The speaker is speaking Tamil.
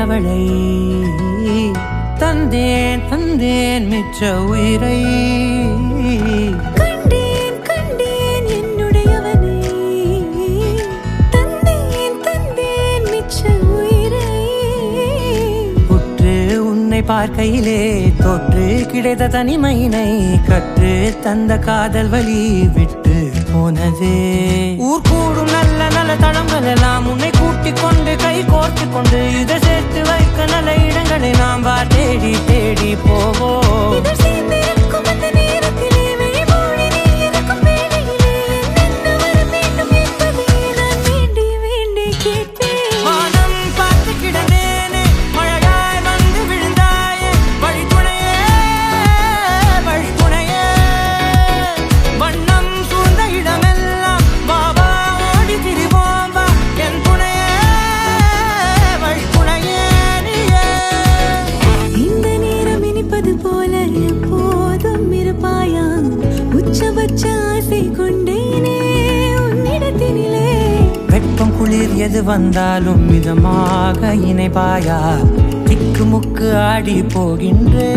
அவளை தந்தேன் தந்தேன் மிச்ச உயிரை கண்டேன் கண்டேன் என்னுடையவனை தந்தேன் தந்தேன் மிச்ச உயிரை உற்று உன்னை பார்க்கையிலே தொற்று கிடைத்த தனிமையினை கற்று தந்த காதல் வழி விட்டு போனதே ஊர் கூடும் நல்ல நல்ல தளங்கள் எல்லாம் உன்னை கூட்டிக் கொண்டு கை கோர்த்து கொண்டு இதை சேர்த்து வைக்க நல்ல இடங்களை நாம் தேடி தேடி போவோம் வெப்பம் குளிர் எது வந்தாலும் மிதமாக இணைப்பாயா திக்கு முக்கு ஆடி போகின்றே